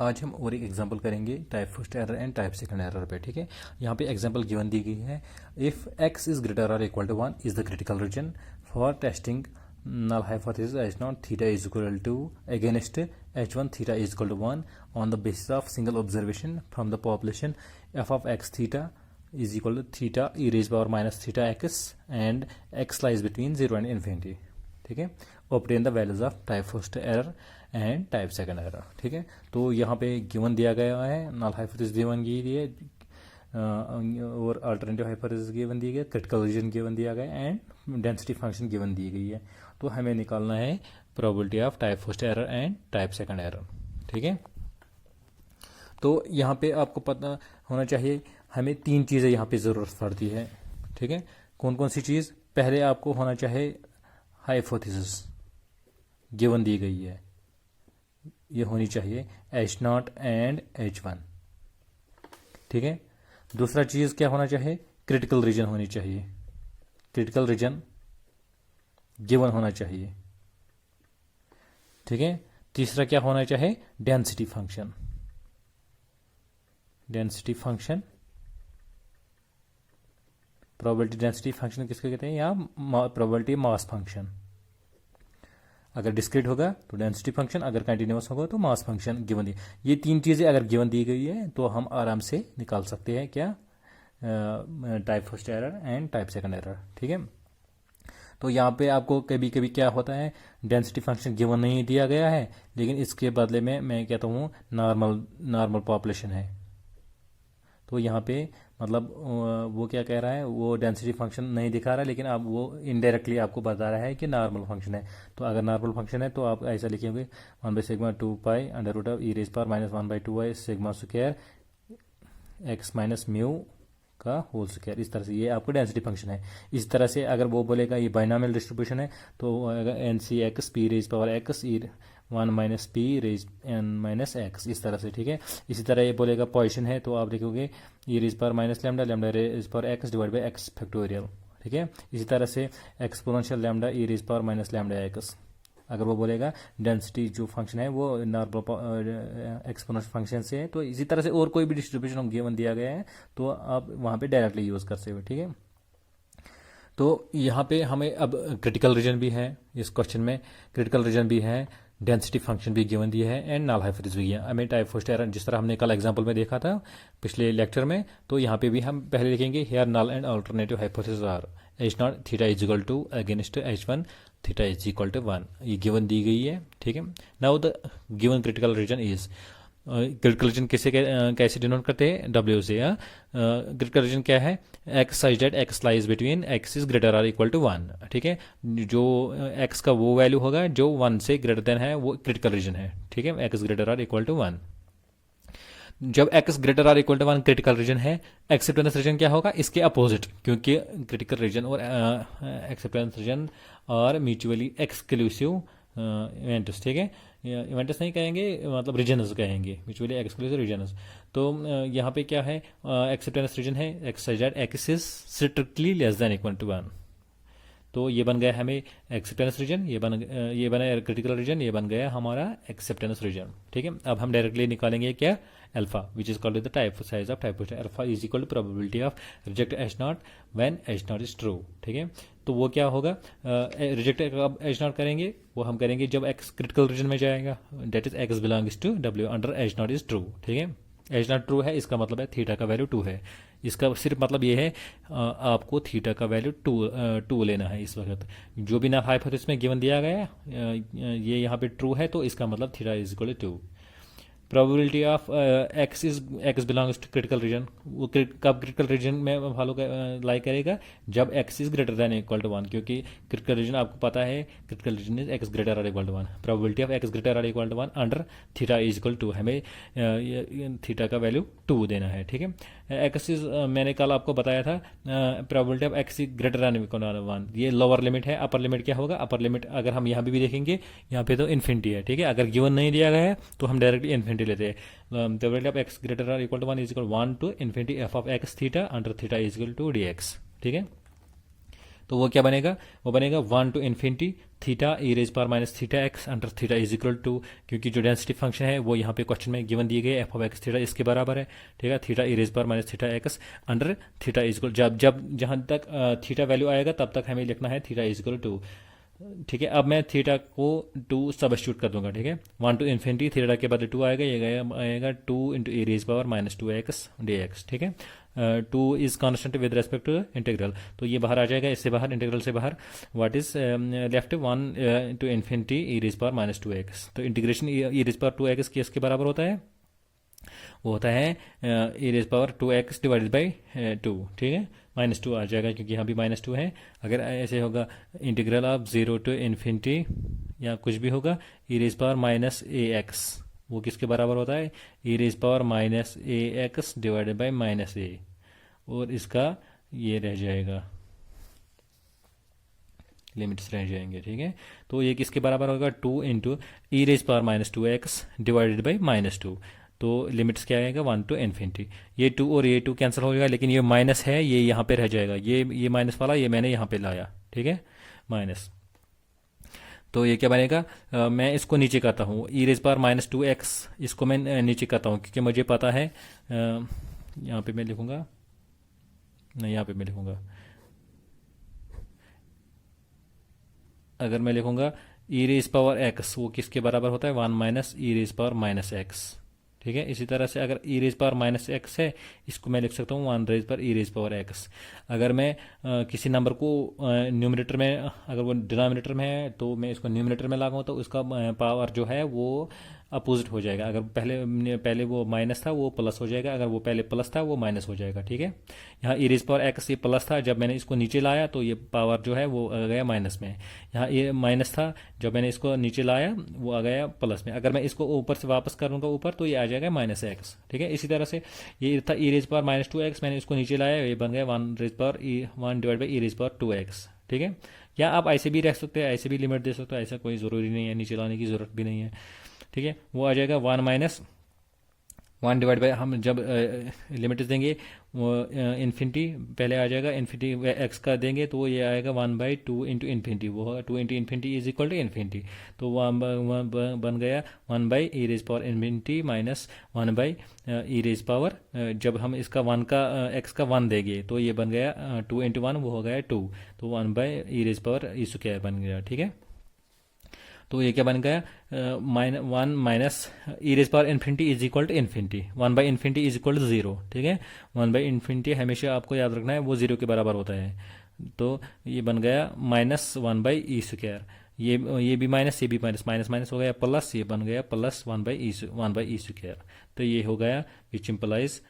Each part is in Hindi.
आज हम और एक एग्जांपल करेंगे type first error and type second error पे। ठीक है, यहाँ पे एग्जांपल गिवन दी गई है। इफ x इज ग्रेटर और equal to 1 is the critical region for testing null hypothesis h0 theta is equal to against h1 theta is equal to 1 on the basis of single observation from the population f of x theta is equal to theta e raised power minus theta x and x lies between 0 and infinity। ठीक है, obtain the values of type first error and type second error. ठीक है, तो यहाँ पे गिवन दिया गया है, नल हाइपोथेसिस गिवन की है और अल्टरनेटिव हाइपोथेसिस गिवन दी गई, क्रिटिकल रीजन गिवन दिया गया एंड डेंसिटी फंक्शन गिवन दी गई है। तो हमें निकालना है probability of type first error and type second error. ठीक है, तो यहाँ पे आपको पता होना चाहिए हमें तीन चीज़ें यहाँ पे ज़रूरत पड़ती है। ठीक है, कौन कौन सी चीज़? पहले आपको होना चाहिए हाइपोथेसिस गिवन दी गई है, ये होनी चाहिए H0 एंड H1। ठीक है, दूसरा चीज क्या होना चाहिए? क्रिटिकल रीजन होनी चाहिए, क्रिटिकल रीजन गिवन होना चाहिए। ठीक है, तीसरा क्या होना चाहिए? Density function, density function probability density function किसको कहते हैं? या प्रोबेबिलिटी मास फंक्शन। अगर डिस्क्रीट होगा तो डेंसिटी फंक्शन, अगर कंटिन्यूअस होगा तो मास फंक्शन गिवन दी। ये तीन चीज़ें अगर गिवन दी गई है तो हम आराम से निकाल सकते हैं क्या? Type first error and type second error. ठीक है, तो यहाँ पे आपको कभी कभी क्या होता है, डेंसिटी फंक्शन गिवन नहीं दिया गया है लेकिन इसके बदले में मैं कहता हूँ नॉर्मल पॉपुलेशन है। तो यहाँ पे मतलब वो क्या कह रहा है, वो डेंसिटी फंक्शन नहीं दिखा रहा है लेकिन अब वो इनडायरेक्टली आपको बता रहा है कि नॉर्मल फंक्शन है। तो अगर नॉर्मल फंक्शन है तो आप ऐसा लिखेंगे 1/σ2π under root of e raise power minus 1/2y sigma square x minus mu का होल स्क्वायर। इस तरह से ये आपको डेंसिटी फंक्शन है। इस तरह से अगर वो बोलेगा ये बाइनॉमियल डिस्ट्रीब्यूशन है तो अगर एन सी x p raise power x e 1 minus p raise n minus x, इस तरह से। ठीक है, इसी तरह ये बोलेगा पोजिशन है तो आप लिखोगे e raise power minus lambda lambda raise power x divide by x factorial. ठीक है, इसी तरह से exponential lambda e raise power minus lambda x. अगर वो बोलेगा डेंसिटी जो फंक्शन है वो नॉर्मल एक्सपोनेंशियल फंक्शन से है, तो इसी तरह से और कोई भी डिस्ट्रीब्यूशन गिवन दिया गया है तो आप वहाँ पे डायरेक्टली यूज़ कर सकते हो। ठीक है, तो यहाँ पे हमें अब क्रिटिकल रीजन भी है, इस क्वेश्चन में क्रिटिकल रीजन भी है, डेंसिटी फंक्शन भी गिवन दिया है एंड नल हाइपोथेसिस भी है। हमें टाइप फर्स्ट एरर जिस तरह हमने कल एग्जांपल में देखा था पिछले लेक्चर में, तो यहाँ पे भी हम पहले लिखेंगे here null and alternative hypothesis are H0 theta is equal to against H1 theta is equal to 1, ये गिवन दी गई है। ठीक है, now the given critical region is, critical region कैसे डिनोट करते हैं? W से। क्रिटिकल रीजन क्या है? X such that x lies between x is greater or equal to 1। ठीक है, जो एक्स का वो वैल्यू होगा जो 1 से ग्रेटर देन है वो क्रिटिकल रीजन है। ठीक है, x greater or equal to 1। जब x greater or equal to 1 critical region है, एक्सेप्टेंस रीजन क्या होगा? इसके अपोजिट, क्योंकि क्रिटिकल रीजन और एक्सेप्टेंस रीजन और म्यूचुअली एक्सक्लूसिव इवेंट्स। ठीक है, इवेंट्स नहीं कहेंगे, मतलब रीजनस कहेंगे, म्यूचुअली एक्सक्लूसिव रीजनस। तो यहाँ पे क्या है? एक्सेप्टेंस रीजन है x such that x is strictly less than equal to 1। तो ये बन गया हमें एक्सेप्टेंस रीजन, ये बना क्रिटिकल रीजन, ये बन गया हमारा एक्सेप्टेंस रीजन। ठीक है, अब हम डायरेक्टली निकालेंगे क्या? Alpha which is called the type size of type alpha is equal to probability of reject H0 when H0 is true. ठीक है, तो वो क्या होगा? रिजेक्ट कब H0 करेंगे? वो हम करेंगे जब एक्स क्रिटिकल रीजन में जाएगा, that is x belongs to W under H0 is true. ठीक है, H0 ट्रू है, इसका मतलब है थीटा का वैल्यू 2 है। इसका सिर्फ मतलब ये है आपको थीटा का वैल्यू 2 लेना है इस वक्त। जो भी ना हाइपोथेसिस में गिवन दिया गया ये यहाँ पे ट्रू है तो इसका मतलब theta is equal to 2। Probability of x belongs to critical region, वो कब क्रिटिकल रीजन में फॉलो लाई करेगा? जब x is greater than equal to 1, क्योंकि क्रिटिकल रीजन आपको पता है critical region is x greater or equal to 1। Probability of x greater or equal to 1 under theta is equal to, हमें थीटा का वैल्यू 2 देना है। ठीक है, एक्स इज मैंने कल आपको बताया था probability of x is greater than equal to 1, ये लोअर लिमिट है। अपर लिमिट क्या होगा? अपर लिमिट अगर हम यहाँ पे भी देखेंगे, यहाँ पे तो इन्फिनिटी है। ठीक है, अगर गिवन नहीं दिया गया है तो हम डायरेक्टली इन्फिनिटी लेते हैं। Probability of x greater or equal to 1 is equal 1 to infinity f of x theta under theta is equal to dx। ठीक है, तो वो क्या बनेगा, वो बनेगा 1 to infinity theta e raise power minus theta x under theta is equal to, क्योंकि जो डेंसिटी फंक्शन है वो यहाँ पे क्वेश्चन में गिवन दिए गए एफ ऑफ एक्स थीटा इसके बराबर है, ठीक है, theta e raise power minus theta x under theta is equal, जब जब जहाँ तक थीटा वैल्यू आएगा तब तक हमें लिखना है थीटा इज इक्वल टू, ठीक है। अब मैं थीटा को 2 सब्स्टिट्यूट कर दूंगा, ठीक है, 1 टू इन्फिनिटी थीटा के बदले 2 आएगा, ये आएगा 2 into e raise power minus 2x dx, ठीक है। 2 is constant with respect to integral, तो ये बाहर आ जाएगा, इससे बाहर इंटीग्रल से बाहर what is left 1 to infinity e raise power minus 2x, तो इंटीग्रेशन ई रेज पावर 2x किसके बराबर होता है, वो होता है e raise power 2x divided by 2, ठीक है, माइनस 2 आ जाएगा क्योंकि यहाँ भी माइनस 2 है। अगर ऐसे होगा इंटीग्रल ऑफ 0 टू इन्फिनिटी या कुछ भी होगा e raise power minus a x, वो किसके बराबर होता है, e raise power minus a x divided by minus a, और इसका ये रह जाएगा, लिमिट्स रह जाएंगे, ठीक है। तो ये किसके बराबर होगा, 2 into e raise power minus 2x divided by minus 2, तो लिमिट्स क्या आएगा 1 टू इन्फिनिटी, ये 2 और ये 2 कैंसिल हो जाएगा, लेकिन ये माइनस है ये यहाँ पे रह जाएगा, ये माइनस वाला ये मैंने यहाँ पे लाया, ठीक है, माइनस, तो ये क्या बनेगा, मैं इसको नीचे करता हूँ, ई रेज पावर माइनस 2x इसको मैं नीचे करता हूँ क्योंकि मुझे पता है, यहाँ पे मैं लिखूँगा, नहीं यहाँ पे मैं लिखूँगा, अगर मैं लिखूँगा ई रेज पावर एक्स वो किसके बराबर होता है, 1 minus e raise power minus x, ठीक है। इसी तरह से अगर ई रेज पावर माइनस एक्स है इसको मैं लिख सकता हूँ 1 रेज पर ई रेज पावर एक्स। अगर मैं किसी नंबर को न्यूमरेटर में, अगर वो डिनोमिनेटर में है तो मैं इसको न्यूमरेटर में लगाऊँ तो उसका पावर जो है वो अपोजिट हो जाएगा, अगर पहले वो माइनस था वो प्लस हो जाएगा, अगर वो पहले प्लस था वो माइनस हो जाएगा, ठीक है। यहाँ ई रेज पावर एक्स ये प्लस था, जब मैंने इसको नीचे लाया तो ये पावर जो है वो आ गया माइनस में, यहाँ ये माइनस था, जब मैंने इसको नीचे लाया वो आ गया प्लस में, अगर मैं इसको ऊपर से वापस करूँगा ऊपर तो ये आ जाएगा माइनस एक्स, ठीक है। इसी तरह से ये था ई रेज पावर माइनस 2x, मैंने इसको नीचे लाया ये बन गया 1 raise power 1 divide by e raise power 2x, ठीक है। या आप ऐसे भी रख सकते हैं, ऐसे भी लिमिट दे सकते हो, ऐसा कोई ज़रूरी नहीं है, नीचे लाने की ज़रूरत भी नहीं है, ठीक है। वो आ जाएगा 1 माइनस 1 डिवाइड बाई, हम जब लिमिट देंगे वो इन्फिनिटी पहले आ जाएगा, इन्फिनिटी एक्स का देंगे तो ये आएगा 1 बाई 2 इंटू इन्फिनिटी, वो होगा 2 into infinity is equal to infinity, तो वो बन गया 1 by e raise power infinity minus 1 by e raise power, जब हम इसका 1 का एक्स का 1 देंगे तो ये बन गया 2 इंटू 1 वो हो गया 2, तो 1 by e raise power e square बन गया, ठीक है। तो ये क्या बन गया 1 minus e raise power infinity is equal to infinity, 1 by infinity is equal to 0, ठीक है। 1 बाई इन्फिनिटी हमेशा आपको याद रखना है वो 0 के बराबर होता है, तो ये बन गया माइनस 1 बाई ई स्क्वायर, ये भी माइनस, ये भी माइनस, माइनस माइनस हो गया प्लस, ये बन गया प्लस 1 बाई ई स्क्वायर, तो ये हो गया which implies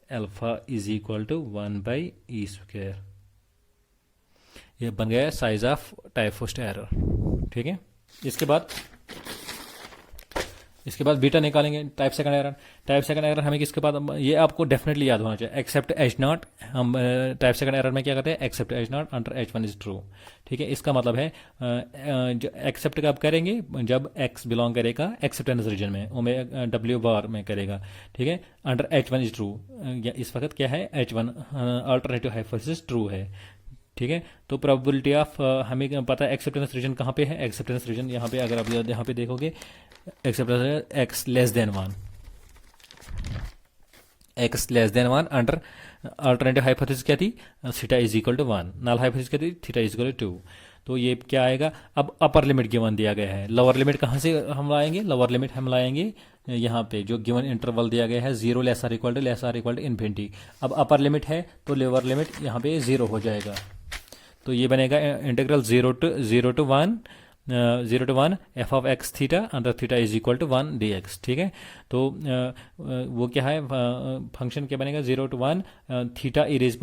alpha is equal to 1 by e square, ये बन गया साइज ऑफ टाइफोस्ट एरर, ठीक है। इसके बाद बीटा निकालेंगे, टाइप सेकंड एरर हमें किसके बाद, ये आपको डेफिनेटली याद होना चाहिए, एक्सेप्ट एच नॉट, हम टाइप सेकंड एरर में क्या करते हैं, accept H naught under H one is true, ठीक है। इसका मतलब है जो एक्सेप्ट कब करेंगे, जब एक्स बिलोंग करेगा एक्सेप्टेंस रीजन में, ओमेगा डब्ल्यू बार में करेगा, ठीक है, under H one is true, इस वक्त क्या है H one alternative hypothesis true है, ठीक है। तो प्रोबेबिलिटी ऑफ हमें पता है एक्सेप्टेंस रीजन कहाँ पे है, एक्सेप्टेंस रीजन यहाँ पे, अगर आप यहाँ पे देखोगे acceptance x less than 1, x less than 1 under alternative hypothesis क्या थी, theta is equal to 1, null hypothesis क्या थी, थीटा इज इक्वल टू 2, तो ये क्या आएगा, अब अपर लिमिट गिवन दिया गया है, लोअर लिमिट कहाँ से हम लाएंगे, लोअर लिमिट हम लाएंगे यहाँ पे जो गिवन इंटरवल दिया गया है 0 less or equal to infinity, अब अपर लिमिट है तो लोअर लिमिट यहाँ पे 0 हो जाएगा, तो ये बनेगा integral 0 to 1 f of x theta under theta is equal to 1 d x, ठीक है। तो वो क्या है, फंक्शन क्या बनेगा 0 to 1 theta e raise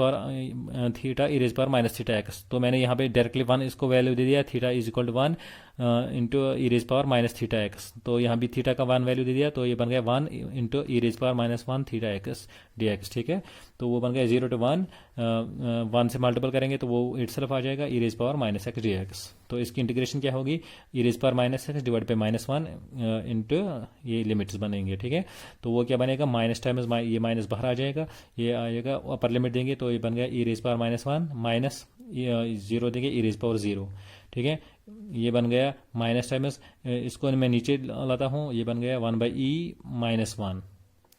power minus theta x, तो मैंने यहाँ पे डायरेक्टली 1 इसको वैल्यू दे दिया, theta is equal to 1 into e raise power minus theta x, तो यहाँ भी थीटा का 1 वैल्यू दे दिया, तो ये बन गया 1 into e raise power minus 1 theta x d x, ठीक है। तो वो बन गया 0 to 1, 1 से मल्टीपल करेंगे तो वो इट सेल्फ आ जाएगा e raise power minus x d x. तो इसकी इंटीग्रेशन क्या होगी, e raise power minus x divide by -1 into ये लिमिट्स बनेंगे, ठीक है। तो वो क्या बनेगा, माइनस टाइम्स ये माइनस बाहर आ जाएगा, ये आएगा अपर लिमिट देंगे तो ये बन गया ई रेज पावर -1 माइनस 0 देंगे ई रेज पावर 0, ठीक है। ये बन गया माइनस टाइम्स, इसको मैं नीचे लाता हूँ, ये बन गया 1/e-1,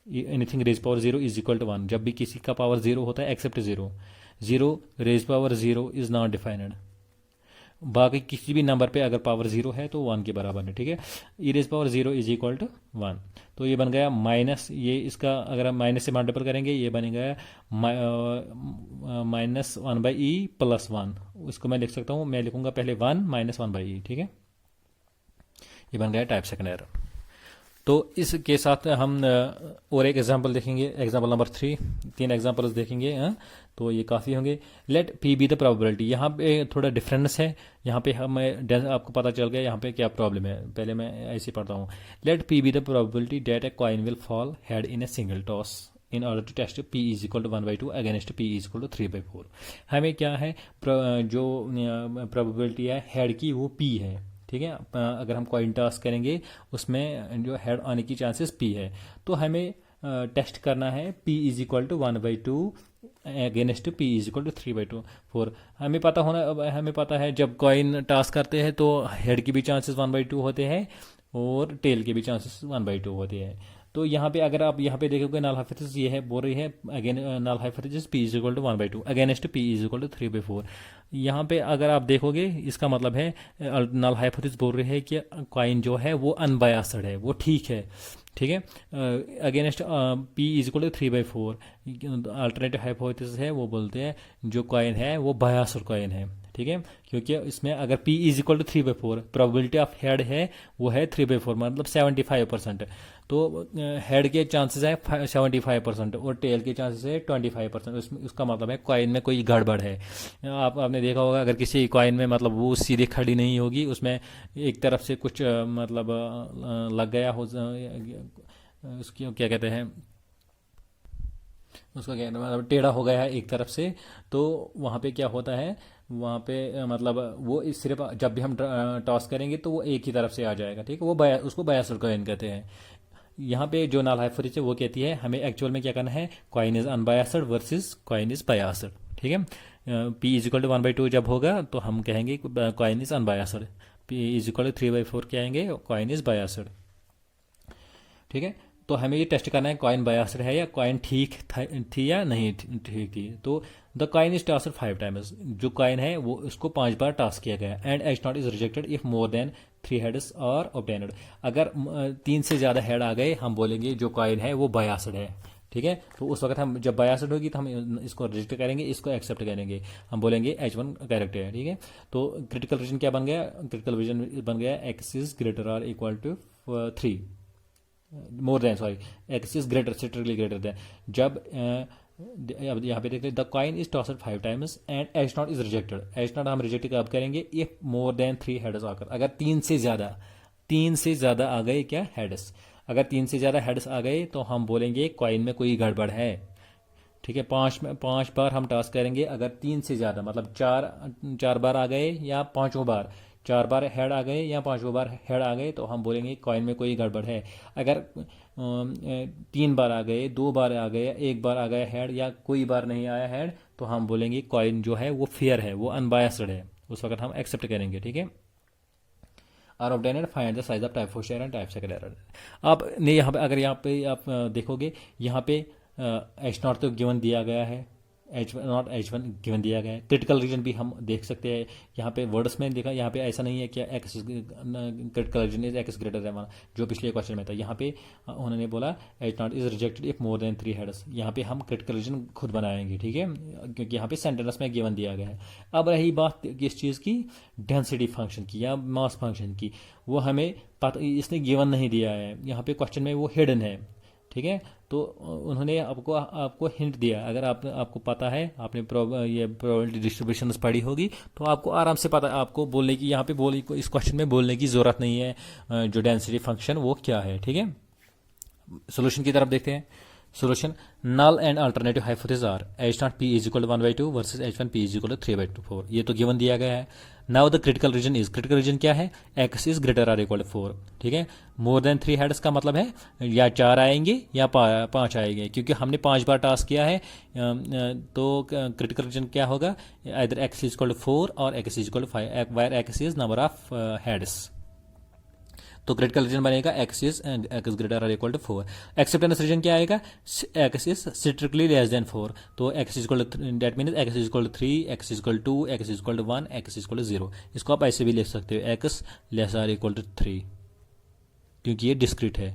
anything raise power 0 is equal to 1। जब भी किसी का पावर 0 होता है except 0, 0 raise power 0 is not defined, बाकी किसी भी नंबर पे अगर पावर 0 है तो 1 के बराबर है, ठीक है। E raise power 0 is equal to 1, तो ये बन गया माइनस, ये इसका अगर हम माइनस से मल्टीपल करेंगे ये बनेगा -1/e+1, इसको मैं लिख सकता हूँ, मैं लिखूंगा पहले 1 -1/e, ठीक है। ये बन गया टाइप सेकंड एरर। तो इसके साथ हम और एक एग्जांपल देखेंगे, एग्जांपल नंबर 3, 3 एग्जांपल्स देखेंगे, तो ये काफ़ी होंगे। Let p be the probability, यहाँ पे थोड़ा डिफरेंस है, यहाँ पे हमें आपको पता चल गया यहाँ पे क्या प्रॉब्लम है। पहले मैं ऐसे पढ़ता हूँ, let p be the probability that a coin will fall head in a single toss in order to test P is equal to 1/2 against P is equal to 3/4। हमें क्या है, जो प्रोबेबिलिटी है हेड की वो P है, ठीक है। अगर हम कॉइन टॉस करेंगे उसमें जो हेड आने की चांसेस P है, तो हमें टेस्ट करना है P is equal to 1/2 against P is equal to 3/4। हमें पता है जब कॉइन टॉस करते हैं तो हेड की भी चांसेस 1/2 होते हैं और टेल के भी चांसेस 1/2 होते हैं। तो यहाँ पे अगर आप यहाँ पे देखोगे नल हाइपोथेसिस ये है, बोल रही है again null hypothesis P is equal to 1/2 against P is equal to 3/4। यहाँ पे अगर आप देखोगे इसका मतलब है नल हाइपोथेसिस बोल रही है कि कॉइन जो है वो अनबायस्ड है, वो ठीक है, ठीक है। Against P is equal to 3/4। Alternative hypothesis है वो बोलते हैं जो कॉइन है वो बायस्ड कॉइन है, ठीक है, क्योंकि इसमें अगर P is equal to 3/4 probability of head है वो है 3/4, मतलब 75%। तो हेड के चांसेस है 75% और टेल के चांसेस है 25%। उसका मतलब है कॉइन में कोई गड़बड़ है। आपने देखा होगा अगर किसी कॉइन में मतलब वो सीधी खड़ी नहीं होगी, उसमें एक तरफ से कुछ मतलब लग गया हो, उसकी क्या कहते हैं, उसका क्या मतलब टेढ़ा हो गया है एक तरफ से, तो वहाँ पे क्या होता है, वहाँ पे मतलब वो सिर्फ जब भी हम टॉस करेंगे तो वो एक ही तरफ से आ जाएगा, ठीक है। वो उसको बायस्ड कॉइन कहते हैं। यहाँ पे जो नल हाइपोथेसिस है वो कहती है हमें एक्चुअल में क्या करना है, coin is unbiased versus coin is biased, ठीक है। P इज इक्वल टू 1/2 जब होगा तो हम कहेंगे coin is unbiased, P is equal to 3/4 कहेंगे कॉइन इज बायस्ड, ठीक है। तो हमें ये टेस्ट करना है कॉइन बायस्ड है या कॉइन ठीक थी या नहीं ठीक थी। तो the coin is tossed 5 times, जो कॉइन है वो उसको 5 बार टॉस किया गया, and H naught is rejected if more than 3 heads are obtained. अगर 3 से ज़्यादा हेड आ गए हम बोलेंगे जो कॉइन है वो बायस्ड है, ठीक है। तो उस वक्त हम जब बायस्ड होगी तो हम इसको रिजेक्ट करेंगे, इसको एक्सेप्ट करेंगे, हम बोलेंगे H1 करेक्ट है, ठीक है। तो क्रिटिकल रीजन क्या बन गया, क्रिटिकल रीजन बन गया x is greater or equal to 3 more than, sorry x is greater strictly greater than. जब अब यहाँ पे देखते हैं the coin is tossed 5 times and H naught is rejected. H naught हम रिजेक्ट कब करेंगे, इफ मोर देन 3 हेड्स आकर, अगर 3 से ज़्यादा आ गए क्या हेड्स, अगर 3 से ज़्यादा हेड्स आ गए तो हम बोलेंगे कॉइन में कोई गड़बड़ है, ठीक है। 5 बार हम टॉस करेंगे, अगर 3 से ज़्यादा मतलब 4 बार आ गए या 5 बार, 4 बार हेड आ गए या 5 बार हेड आ गए तो हम बोलेंगे कॉइन में कोई गड़बड़ है। अगर 3 बार आ गए, 2 बार आ गए, 1 बार आ गया हेड या कोई बार नहीं आया हेड तो हम बोलेंगे कॉइन जो है वो फेयर है, वो अनबायस्ड है, उस वक्त हम एक्सेप्ट करेंगे, ठीक है। Are obtained find the size of type first error and type second error. आप नहीं यहाँ पे अगर यहाँ पे आप देखोगे यहाँ पे एच नॉट तो गिवन दिया गया है, H1 गिवन दिया गया है। क्रिटिकल रीजन भी हम देख सकते हैं, यहाँ पे वर्ड्स में देखा, यहाँ पे ऐसा नहीं है कि x critical region is x greater than 1 जो पिछले क्वेश्चन में था। यहाँ पे उन्होंने बोला H not is rejected if more than 3 heads, यहाँ पे हम क्रिटिकल रीजन खुद बनाएंगे, ठीक है, क्योंकि यहाँ पे सेंटेंस में गिवन दिया गया है। अब रही बात किस चीज़ की, डेंसिटी फंक्शन की या मास फंक्शन की, वो हमें पता इसने गिवन नहीं दिया है, यहाँ पे क्वेश्चन में वो हिडन है, ठीक है। तो उन्होंने आपको आपको हिंट दिया, अगर आपको पता है, आपने ये प्रोबेबिलिटी डिस्ट्रीब्यूशन पढ़ी होगी, तो आपको आराम से पता, आपको बोलने की, यहाँ पे बोल इस क्वेश्चन में बोलने की ज़रूरत नहीं है जो डेंसिटी फंक्शन वो क्या है। ठीक है, सोल्यूशन की तरफ देखते हैं। Solution, null and alternative hypothesis are H naught p is equal to 1/2 versus H one p is equal to 3/4। ये तो गिवन दिया गया है। Now the critical region is, critical region क्या है, x is greater or equal to 4। ठीक है, मोर देन 3 हेड्स का मतलब है या 4 आएंगे या 5 आएंगे, क्योंकि हमने 5 बार टास्क किया है। तो क्रिटिकल रीजन क्या होगा, इधर एक्स इज इक्वल टू 4 और x is equal to 5, where x is number of heads. तो क्रिटिकल रीजन बनेगा एक्स ग्रेटर और इक्वल टू 4। एक्सेप्टेंस रीजन क्या आएगा, x is strictly less than 4। तो x is equal to, that mean x is equal to 3, x is equal to 2, x is equal to 1, x is equal to 0। इसको आप ऐसे भी लिख सकते हो, x less or equal to 3, क्योंकि ये डिस्क्रीट है।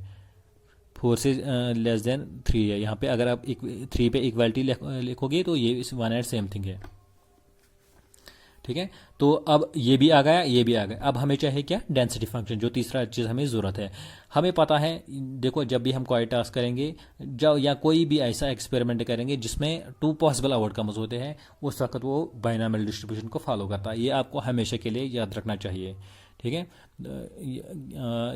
4 से लेस देन 3 है। यहाँ पे अगर आप 3 पे इक्वालिटी लिखोगे तो ये 1 एंड सेम थिंग है। ठीक है, तो अब ये भी आ गया, ये भी आ गया। अब हमें चाहिए क्या, डेंसिटी फंक्शन, जो तीसरा चीज़ हमें ज़रूरत है। हमें पता है, देखो जब भी हम कोई टास्क करेंगे, जब या कोई भी ऐसा एक्सपेरिमेंट करेंगे जिसमें 2 पॉसिबल आउटकम्स होते हैं, उस वक्त वो बाइनॉमियल डिस्ट्रीब्यूशन को फॉलो करता है। ये आपको हमेशा के लिए याद रखना चाहिए। ठीक है,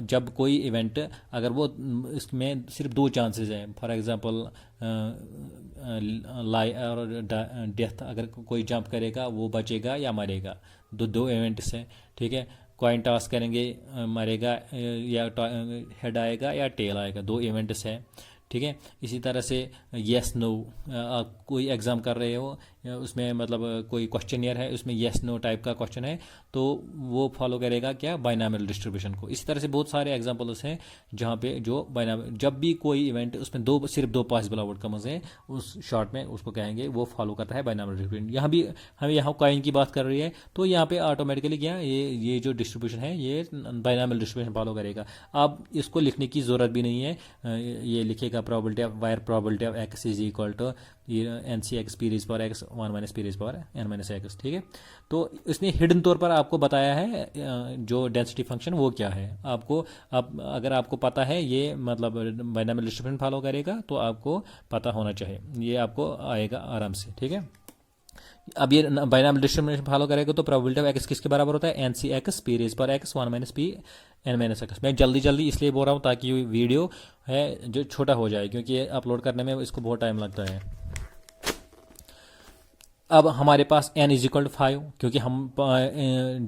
जब कोई इवेंट, अगर वो इसमें सिर्फ 2 चांसेस हैं, फॉर एग्जांपल लाइफ और डेथ, अगर कोई जंप करेगा वो बचेगा या मरेगा, दो इवेंट्स हैं। ठीक है, कॉइन टॉस करेंगे, मरेगा या हेड आएगा या टेल आएगा, 2 इवेंट्स हैं। ठीक है, इसी तरह से येस नो, आप कोई एग्ज़ाम कर रहे हो, उसमें मतलब कोई क्वेश्चनियर है, उसमें येस नो टाइप का क्वेश्चन है, तो वो फॉलो करेगा क्या, बाइनॉमियल डिस्ट्रीब्यूशन को। इसी तरह से बहुत सारे एग्जांपल्स हैं जहाँ पे जो बाइनॉमियल, जब भी कोई इवेंट उसमें सिर्फ दो पॉसिबल आउटकम्स हैं, उस शॉर्ट में उसको कहेंगे वो फॉलो करता है बाइनॉमियल डिस्ट्रीब्यूशन। यहाँ भी हमें यहाँ कॉइन की बात कर रही है, तो यहाँ पे ऑटोमेटिकली क्या, ये जो डिस्ट्रीब्यूशन है ये बाइनॉमियल डिस्ट्रीब्यूशन फॉलो करेगा। अब इसको लिखने की ज़रूरत भी नहीं है, ये लिखेगा probability of, where probability of x is equal to n C x p raise power x 1 minus p raise power n minus x. ठीक है, तो इसने हिडन तौर पर आपको बताया है जो डेंसिटी फंक्शन वो क्या है। आपको अगर आपको पता है ये मतलब बाइनॉमियल डिस्ट्रीब्यूशन फॉलो करेगा, तो आपको पता होना चाहिए, ये आपको आएगा आराम से। ठीक है, अब ये बाइनॉमियल डिस्ट्रीब्यूशन फॉलो करेगा तो प्रोबेबिलिटी ऑफ एक्स किसके बराबर होता है, एन सी एक्स पी रेज पर x 1 minus p n minus x. मैं जल्दी इसलिए बोल रहा हूँ ताकि वीडियो है जो छोटा हो जाए, क्योंकि अपलोड करने में इसको बहुत टाइम लगता है। अब हमारे पास n इज इक्वल टू 5, क्योंकि हम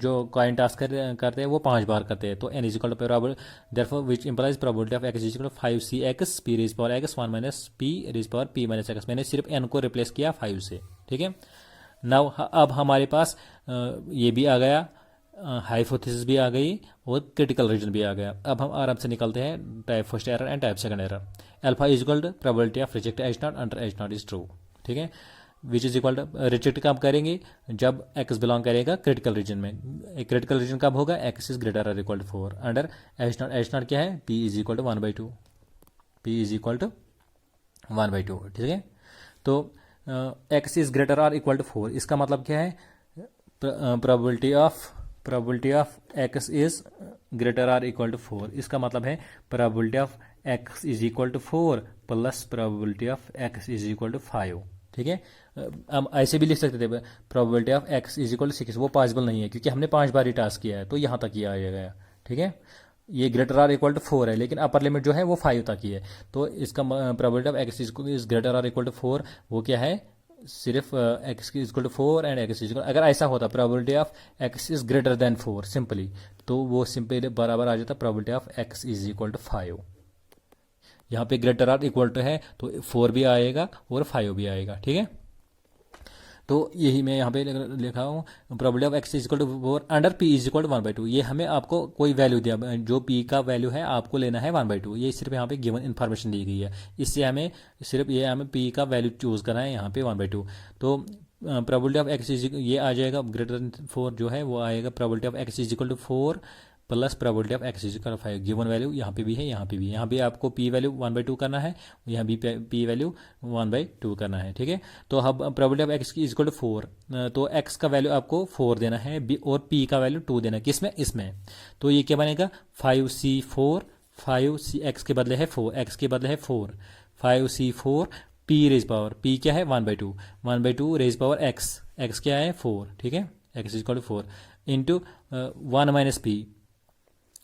जो कॉइन टास्क करते हैं वो 5 बार करते हैं, तो n is equal to probable, therefore which implies probability of x is equal to 5c x p raise power x 1 minus p raise power p minus x। मैंने सिर्फ n को रिप्लेस किया 5 से। ठीक है, नाउ अब हमारे पास ये भी आ गया, हाइपोथेसिस भी आ गई और क्रिटिकल रीजन भी आ गया। अब हम आराम से निकलते हैं type first error and type second error. Alpha is equal to probability of reject H naught under H naught is true. ठीक है, which is equal to, reject कब करेंगे, जब एक्स बिलोंग करेगा क्रिटिकल रीजन में। क्रिटिकल रीजन कब होगा, एक्स इज ग्रेटर और equal to 4 under H naught. H naught क्या है, p is equal to 1/2, p is equal to 1/2। ठीक है, तो एक्स इज ग्रेटर और इक्वल टू 4, इसका मतलब क्या है, probability of x is greater और इक्वल टू 4, इसका मतलब है probability of x is equal to 4 plus probability of x is equal to 5। ठीक है, हम ऐसे भी लिख सकते थे probability of x is equal to 6, वो पॉसिबल नहीं है क्योंकि हमने 5 बार ही टास्क किया है, तो यहाँ तक ही आ गया। ठीक है, ये ग्रेटर आर इक्वल टू 4 है, लेकिन अपर लिमिट जो है वो 5 तक ही है, तो इसका probability of x is greater or equal to 4 वो क्या है, सिर्फ x is equal to 4 and x is equal, अगर ऐसा होता probability of x is greater than 4 simply, तो वो सिंपली बराबर आ जाता probability of x is equal to 5। यहाँ पे ग्रेटर आर इक्वल टू है तो 4 भी आएगा और 5 भी आएगा। ठीक है, तो यही मैं यहाँ पे लिखा हूँ, probability of x is equal to 4 under p is equal to 1/2। ये हमें आपको कोई वैल्यू दिया, जो पी का वैल्यू है आपको लेना है 1/2, ये सिर्फ यहाँ पे गिवन इन्फॉर्मेशन दी गई है, इससे हमें सिर्फ ये हमें पी का वैल्यू चूज करना है यहाँ पे 1/2। तो प्रोबेबिलिटी ऑफ एक्स इज, ये आ जाएगा ग्रेटर देन 4 जो है वो आएगा probability of x is equal to 4 plus probability of x is equal to 5। Given value यहाँ पे भी है, यहाँ पे भी, यहाँ पे आपको पी वैल्यू 1/2 करना है, यहाँ भी पी वैल्यू 1/2 करना है। ठीक है, तो अब प्रोबेबिलिटी ऑफ एक्स की इज इक्वल टू 4, तो एक्स का वैल्यू आपको 4 देना है और पी का वैल्यू 2 देना है, किसमें, इसमें। तो ये क्या बनेगा 5c4 5c, एक्स के बदले है 4, एक्स के बदले है 4, 5c4 p raise power, p क्या है 1/2, 1/2 रेज पावर x, x क्या है 4, ठीक है, x is equal to 4 into 1 minus p,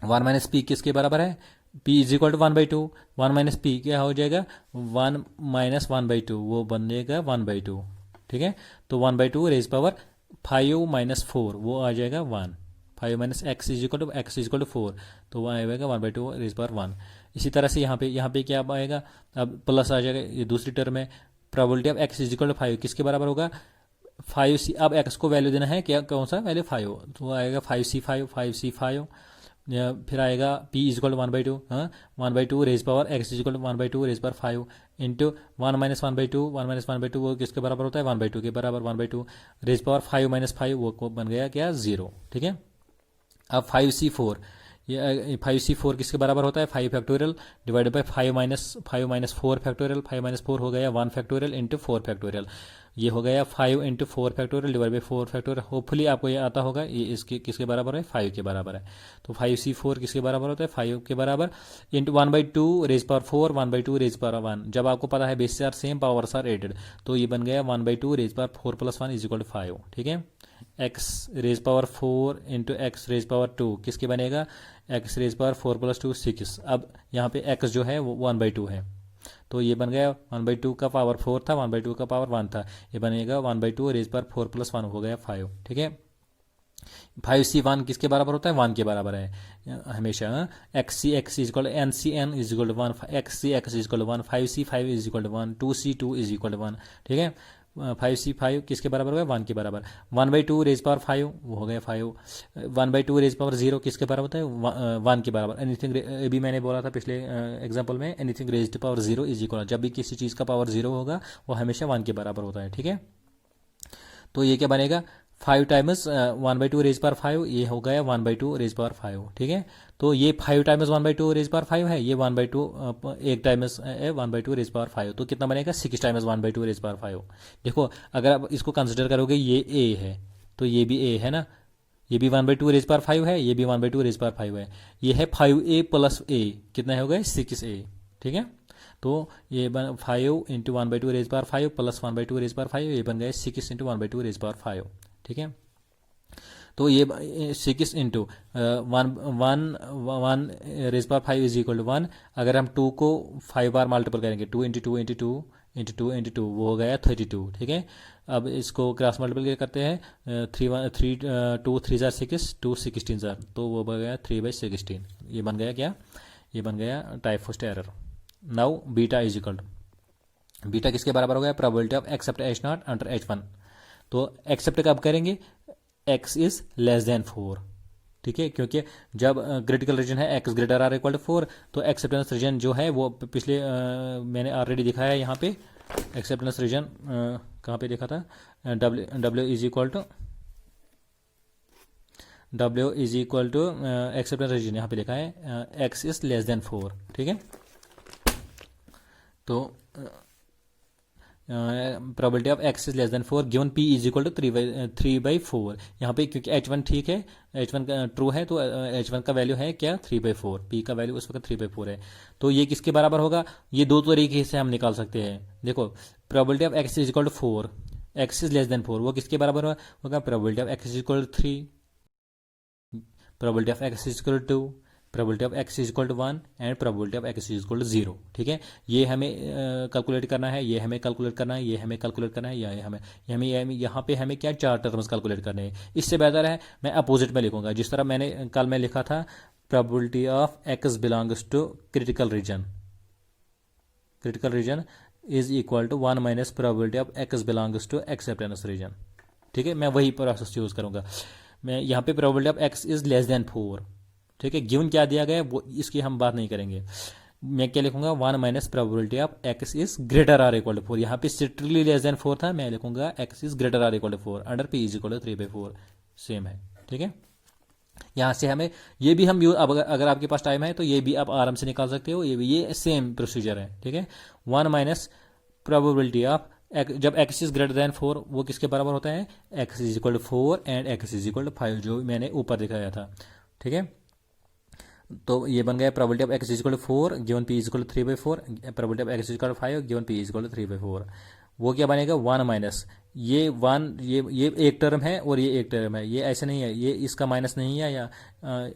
1 minus p किसके बराबर है, p is equal to 1/2, 1 minus p क्या हो जाएगा 1 माइनस 1/2, वो बनेगा 1/2, ठीक है। तो 1/2 रेज पावर 5 माइनस 4 वो आ जाएगा 1, 5 minus x is equal to 4, तो वह आएगा 1/2 रेज पावर 1। इसी तरह से यहाँ पे क्या आएगा, अब प्लस आ जाएगा, ये दूसरी टर्म है, probability of x is equal to 5 किसके बराबर होगा 5c, अब एक्स को वैल्यू देना है क्या, कौन सा वैल्यू 5, तो आएगा 5c5, 5c5, फिर आएगा p इज इक्वल टू 1/2, हाँ 1/2 raise power x is equal to 1/2 raise power 5 into 1 minus 1/2, 1 minus 1/2 वो किसके बराबर होता है 1/2 के बराबर, 1/2 रेज पावर 5 माइनस 5 वो बन गया क्या 0, ठीक है। अब 5c4, ये 5c4 किसके बराबर होता है 5 factorial divided by 5 minus 4 factorial, 5 minus 4 हो गया 1 फैक्टोरियल इंटू 4 फैक्टोरियल, ये हो गया 5 into 4 factorial divide by 4 factorial, hopefully आपको ये आता होगा, ये इसके किसके बराबर है 5 के बराबर है। तो 5c4 किसके बराबर होता है 5 के बराबर into 1/2 raise power 4, 1/2 raise power 1, जब आपको पता है bases are same powers are added, तो ये बन गया 1/2 raise power 4 plus 1 is equal to 5, ठीक है। x raise power 4 into x raise power 2 किसके बनेगा x रेज पावर 4 प्लस 2 6, अब यहाँ पे x जो है वो 1/2 है, तो ये बन गया 1/2 का पावर 4 था, 1/2 का पावर 1 था, ये बनेगा 1/2 रेज पावर 4 प्लस 1 हो गया 5, ठीक है। 5c1 किसके बराबर होता है 1 के बराबर है हमेशा, xc x is equal n c n is equal to 1, xc x is equal to 1, 5c5 is equal to 1, 2c2 is equal to 1, ठीक है। 5c5 किसके बराबर हो गया 1 के बराबर, 1/2 रेज पावर 5 वो हो गया 5, 1/2 रेज पावर 0 किसके बराबर होता है 1 के बराबर, एनीथिंग अभी मैंने बोला था पिछले एग्जांपल में, anything raise power 0 is equal, जब भी किसी चीज़ का पावर 0 होगा वो हमेशा 1 के बराबर होता है, ठीक है। तो ये क्या बनेगा 5 टाइम्स 1/2 रेज पावर 5, ये हो गया 1/2 रेज पावर 5, ठीक है। तो ये 5 टाइम्स 1/2 रेज पावर 5 है, ये 1/2 एक टाइम्स 1/2 रेज पावर 5, तो कितना बनेगा 6 टाइम्स 1/2 रेज पावर 5। देखो अगर आप इसको कंसिडर करोगे ये a है, तो ये भी a है ना, ये भी 1/2 रेज पावर 5 है, ये भी 1/2 रेज पावर 5 है, ये है 5a प्लस a, कितना हो गया 6a, ठीक है। तो ये 5 into 1/2 raise power 5 plus 1/2 raise power 5, ये बन गया 6 इंटू 1/2 रेज पावर 5, ठीक है। तो ये 6 into 1 raise power 5 is equal to 1, अगर हम 2 को 5 बार मल्टीपल करेंगे 2 इंटू 2 इंटू 2 इंटू 2 इंटू 2 वो हो गया 32, ठीक है। अब इसको क्रॉस मल्टीपल करते हैं 2 3 जार 6, 2 16 जार, तो वो बन गया 3/16, ये बन गया क्या, ये बन गया type first error. Now beta is equal to, beta किसके बराबर हो गया probability of accept H0 under H1, तो एक्सेप्ट कब करेंगे x इज लेस देन 4, ठीक है, क्योंकि जब क्रिटिकल रीजन है x greater or equal to 4, तो एक्सेप्टेंस रीजन जो है वो पिछले मैंने ऑलरेडी दिखाया है यहाँ पे, एक्सेप्टेंस रीजन कहाँ पे देखा था, w is equal to acceptance region यहाँ पे लिखा है x इज लेस देन 4, ठीक है। तो probability of x is less than 4 given p is equal to 3/4, यहाँ पे क्योंकि H1 ठीक है, H1 ट्रू है, तो H1 का वैल्यू है क्या 3/4, p का वैल्यू उस वक्त 3/4 है, तो ये किसके बराबर होगा, ये दो तरीके से हम निकाल सकते हैं। देखो probability of x is equal to 4, x is less than 4 वो किसके बराबर होगा probability of x is equal to 3, probability of x is equal to 2, probability of x is equal to 1 and probability of x is equal to 0, ठीक है। ये हमें कैलकुलेट करना है, ये हमें कैलकुलेट करना है, ये हमें कैलकुलेट करना है, ये हमें यहाँ पे हमें क्या 4 टर्म्स कैलकुलेट करने हैं। इससे बेहतर है मैं अपोजिट में लिखूंगा, जिस तरह मैंने कल में लिखा था probability of x belongs to critical region, critical region is equal to 1 minus probability of x belongs to acceptance region, ठीक है। मैं वही प्रोसेस यूज करूंगा, मैं यहाँ पे probability of x is less than 4, ठीक है, गिवन क्या दिया गया है वो इसकी हम बात नहीं करेंगे, मैं क्या लिखूंगा 1 minus probability of x is greater or equal to 4, यहाँ पे स्ट्रिक्टली लेस देन 4 था, मैं लिखूंगा x is greater or equal to 4 under p is equal to 3/4, same है, ठीक है। यहाँ से हमें ये भी हम अब अगर आपके पास टाइम है तो ये भी आप आराम से निकाल सकते हो, ये सेम प्रोसीजर है, ठीक है। 1 माइनस प्रोबेबिलिटी ऑफ जब x इज ग्रेटर देन 4 वो किसके बराबर होता है x is equal to 4 and x is equal to 5, जो मैंने ऊपर दिखाया था, ठीक है। तो ये बन गया probability of x is equal to 4 given p is equal to 3/4, probability of x is equal to 5 given p is equal to 3/4। वो क्या बनेगा 1 माइनस ये 1, ये एक टर्म है और ये एक टर्म है, ये ऐसे नहीं है, ये इसका माइनस नहीं है, या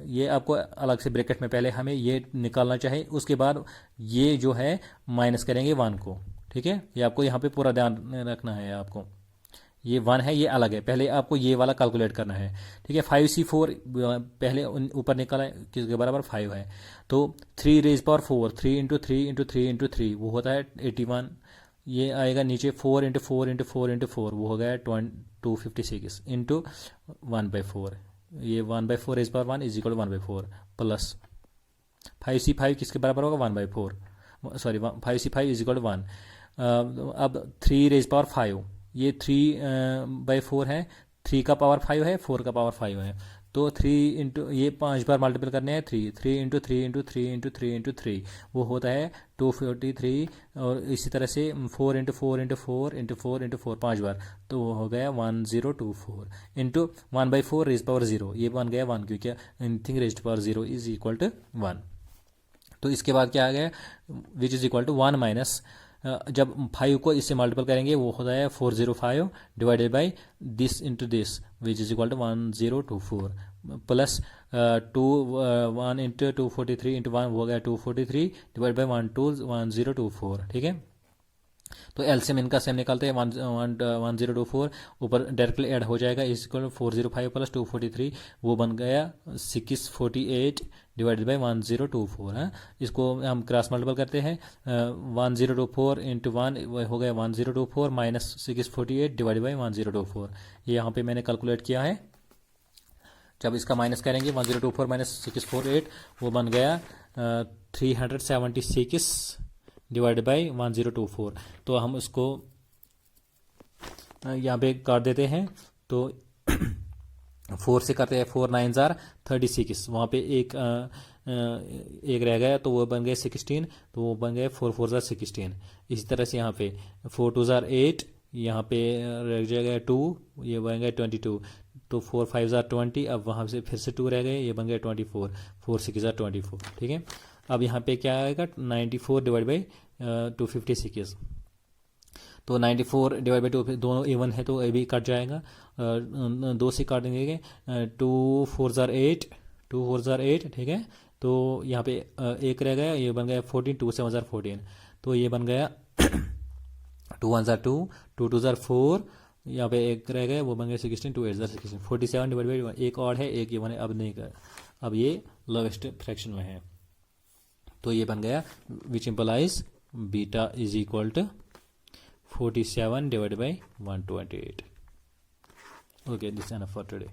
ये आपको अलग से ब्रैकेट में पहले हमें ये निकालना चाहिए, उसके बाद ये जो है माइनस करेंगे 1 को। ठीक है, ये आपको यहाँ पे पूरा ध्यान रखना है आपको। ये 1 है, ये अलग है, पहले आपको ये वाला कैलकुलेट करना है। ठीक है, 5c4 पहले ऊपर निकाला है, किसके बराबर 5 है, तो 3 raise power 4, 3 into 3 into 3 into 3 वो होता है 81। ये आएगा नीचे 4 इंटू 4 इंटू 4 इंटू 4 वो हो गया 256 इंटू 1/4। ये 1/4 raise power 1 is equal to 1/4 plus 5c5 किसके बराबर होगा 1/4, sorry 5c5 is equal to 1। अब 3 रेज पावर 5, ये 3/4 है, 3 का पावर 5 है, 4 का पावर 5 है, तो 3 इंटू ये 5 बार मल्टीपल करने हैं 3 इंटू 3 इंटू 3 इंटू 3 इंटू 3 वो होता है 243, और इसी तरह से 4 इंटू 4 इंटू 4 इंटू 4 इंटू 4 5 बार, तो वो हो गया 1024 इंटू 1/4 रेज पावर 0, ये बन गया 1 क्योंकि anything raise power 0 is equal to 1। तो इसके बाद क्या आ गया which is equal to 1 minus, जब 5 को इससे मल्टीपल करेंगे वो होता है 405 divided by this into this which is equal to 1024 plus 1 into 243 into 1 हो गया 243 डिवाइड बाई 1024। ठीक है, तो एलसीएम इनका सेम निकालते हैं 1024 ऊपर डायरेक्टली ऐड हो जाएगा, इज इक्वल 405 प्लस 243 वो बन गया 648 डिवाइडेड बाई 1024 है। इसको हम क्रॉस मल्टीपल करते हैं 1024 इंटू 1 हो गया 1024 माइनस 648 डिवाइडेड बाई 1024। ये यहाँ पे मैंने कैलकुलेट किया है, जब इसका माइनस करेंगे 1024 माइनस 648 वो बन गया 376 डिवाइड बाई 1024। तो हम उसको यहाँ पे काट देते हैं, तो 4 से करते हैं, 4 9 जार 36, वहाँ पे एक रह गया तो वो बन गए 16, तो वो बन गए 4 4 जार 16। इसी तरह से यहाँ पे 4 2 जार 8, यहाँ पे रह जाएगा 2, ये बन गए 22, तो 4 5 जार 20, अब वहाँ से फिर से 2 रह गए, ये बन गए 24, 4 6 जार 24। ठीक है, अब यहाँ पे क्या आएगा 94 डिवाइड बाई 256, तो 94 डिवाइड बाई 2 दोनों इवन है तो ये भी कट जाएगा, 2 से काट देंगे 2 4 जार 8, 2 4 जार 8। ठीक है, तो यहाँ पे एक रह गया, ये बन गया 14, 2 7 जार 14, तो ये बन गया 2 1 जार 2, 2 2 जार 4, यहाँ पे एक रह गया वो बन गया 16, 2 8 जार 16, 47 डिवाइड बाई एक और है, एक ये बने अब नहीं कर, अब ये लोवेस्ट फ्रैक्शन में है, तो ये बन गया which implies beta is equal to 47 divide by 128। Okay, this is enough for today.